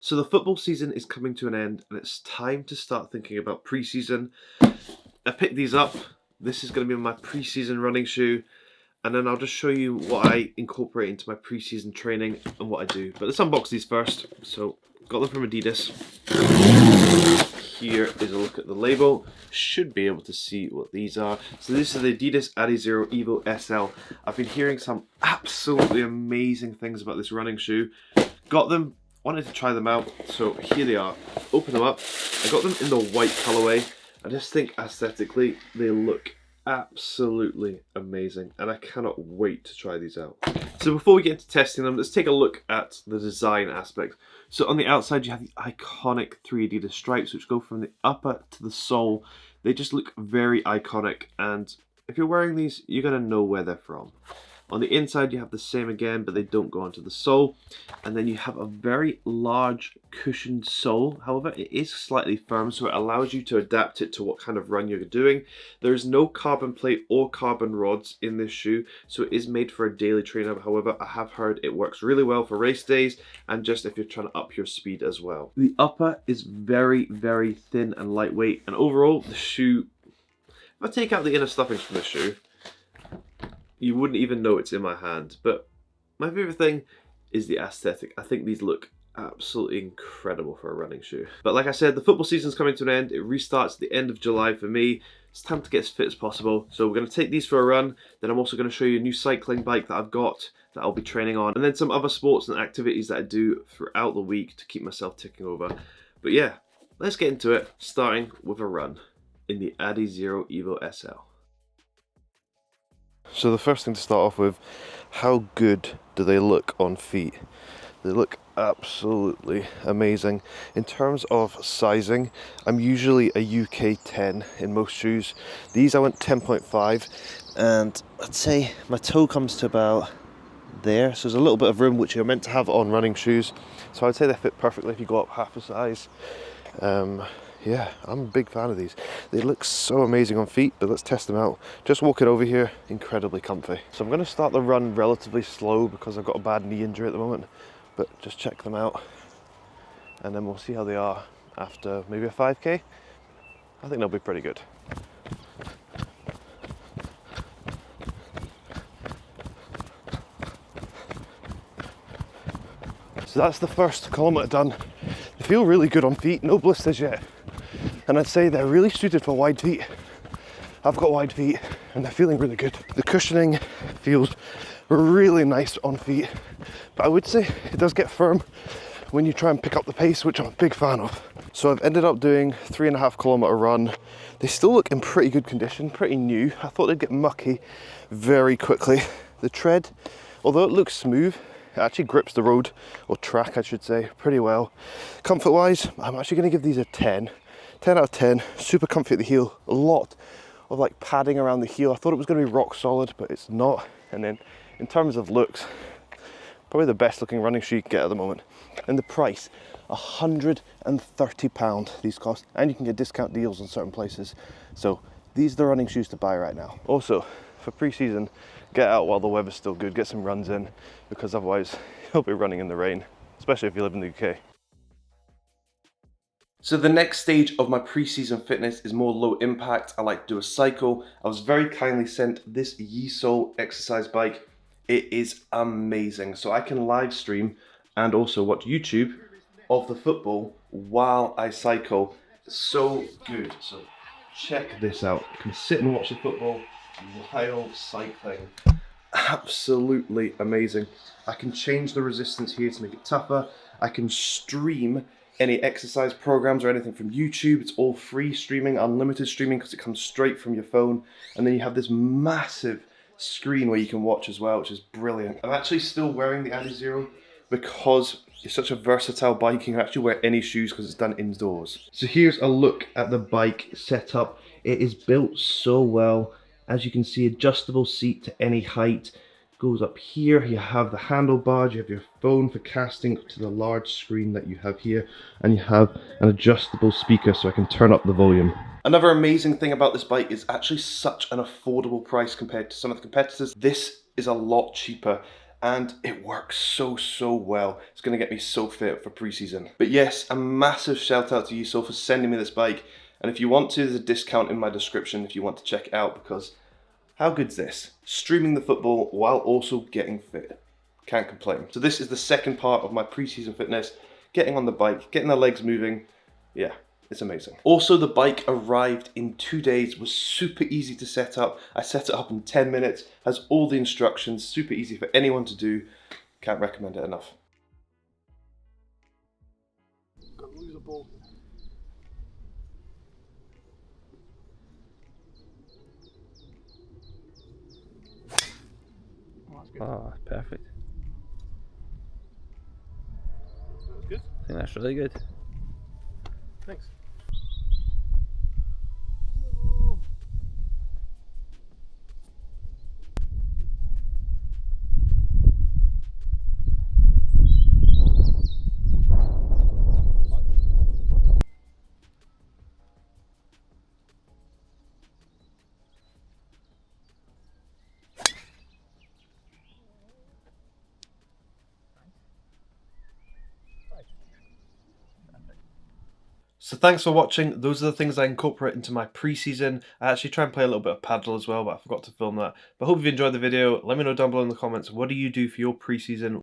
So the football season is coming to an end and it's time to start thinking about pre-season. I picked these up. This is going to be my pre-season running shoe, and then I'll just show you what I incorporate into my pre-season training and what I do. But let's unbox these first. So got them from Adidas. Here is a look at the label. Should be able to see what these are. So this is the Adidas Adizero Evo SL. I've been hearing some absolutely amazing things about this running shoe. Got them, wanted to try them out, so here they are. Open them up. I got them in the white colorway. I just think aesthetically they look absolutely amazing, and I cannot wait to try these out. So before we get into testing them, let's take a look at the design aspect. So on the outside you have the iconic 3 Adidas stripes which go from the upper to the sole. They just look very iconic, and if you're wearing these you're going to know where they're from. On the inside you have the same again, but they don't go onto the sole. And then you have a very large cushioned sole. However, it is slightly firm, so it allows you to adapt it to what kind of run you're doing. There is no carbon plate or carbon rods in this shoe, so it is made for a daily trainer. However, I have heard it works really well for race days and just if you're trying to up your speed as well. The upper is very, very thin and lightweight, and overall the shoe, if I take out the inner stuffings from the shoe, you wouldn't even know it's in my hand. But my favorite thing is the aesthetic. I think these look absolutely incredible for a running shoe. But like I said, the football season's coming to an end. It restarts at the end of July for me. It's time to get as fit as possible. So we're going to take these for a run. Then I'm also going to show you a new cycling bike that I've got that I'll be training on. And then some other sports and activities that I do throughout the week to keep myself ticking over. But yeah, let's get into it, starting with a run in the Adizero Evo SL. So the first thing to start off with, how good do they look on feet? They look absolutely amazing. In terms of sizing, I'm usually a UK 10 in most shoes. These I went 10.5, and I'd say my toe comes to about there, so there's a little bit of room which you're meant to have on running shoes. So I'd say they fit perfectly if you go up half a size. Yeah, I'm a big fan of these. They look so amazing on feet, but let's test them out. Just walking over here, incredibly comfy. So I'm going to start the run relatively slow because I've got a bad knee injury at the moment, but just check them out and then we'll see how they are after maybe a 5k. I think they'll be pretty good. So that's the first kilometre done. They feel really good on feet, no blisters yet. And I'd say they're really suited for wide feet. I've got wide feet and they're feeling really good. The cushioning feels really nice on feet, but I would say it does get firm when you try and pick up the pace, which I'm a big fan of. So I've ended up doing 3.5 kilometre run. They still look in pretty good condition, pretty new. I thought they'd get mucky very quickly. The tread, although it looks smooth, it actually grips the road, or track I should say, pretty well. Comfort wise, I'm actually going to give these a 10. 10 out of 10, super comfy at the heel, a lot of like padding around the heel. I thought it was going to be rock solid, but it's not. And then in terms of looks, probably the best looking running shoe you can get at the moment. And the price, £130 these cost, and you can get discount deals in certain places. So these are the running shoes to buy right now. Also, for pre-season, get out while the weather's still good, get some runs in, because otherwise you'll be running in the rain, especially if you live in the UK. So the next stage of my pre-season fitness is more low impact. I like to do a cycle. I was very kindly sent this YESOUL exercise bike. It is amazing. So I can live stream and also watch YouTube of the football while I cycle. So good. So check this out. You can sit and watch the football while cycling. Absolutely amazing. I can change the resistance here to make it tougher. I can stream any exercise programs or anything from YouTube. It's all free streaming, unlimited streaming, because it comes straight from your phone. And then you have this massive screen where you can watch as well, which is brilliant. I'm actually still wearing the Adizero because it's such a versatile bike. You can actually wear any shoes because it's done indoors. So here's a look at the bike setup. It is built so well. As you can see, adjustable seat to any height. Goes up here, you have the handlebars, you have your phone for casting to the large screen that you have here, and you have an adjustable speaker so I can turn up the volume. Another amazing thing about this bike is actually such an affordable price compared to some of the competitors. This is a lot cheaper and it works so well. It's going to get me so fit for pre-season. But yes, a massive shout out to YESOUL for sending me this bike, and if you want to, there's a discount in my description if you want to check it out, because how good's this? Streaming the football while also getting fit. Can't complain. So this is the second part of my pre-season fitness, getting on the bike, getting the legs moving. Yeah, it's amazing. Also, the bike arrived in 2 days, was super easy to set up. I set it up in 10 minutes, has all the instructions, super easy for anyone to do. Can't recommend it enough. Got to lose a ball. Oh, that's good. Oh, perfect. So that's good. I think that's really good. Thanks. So thanks for watching. Those are the things I incorporate into my pre-season. I actually try and play a little bit of paddle as well, but I forgot to film that. But I hope you've enjoyed the video. Let me know down below in the comments, what do you do for your pre-season?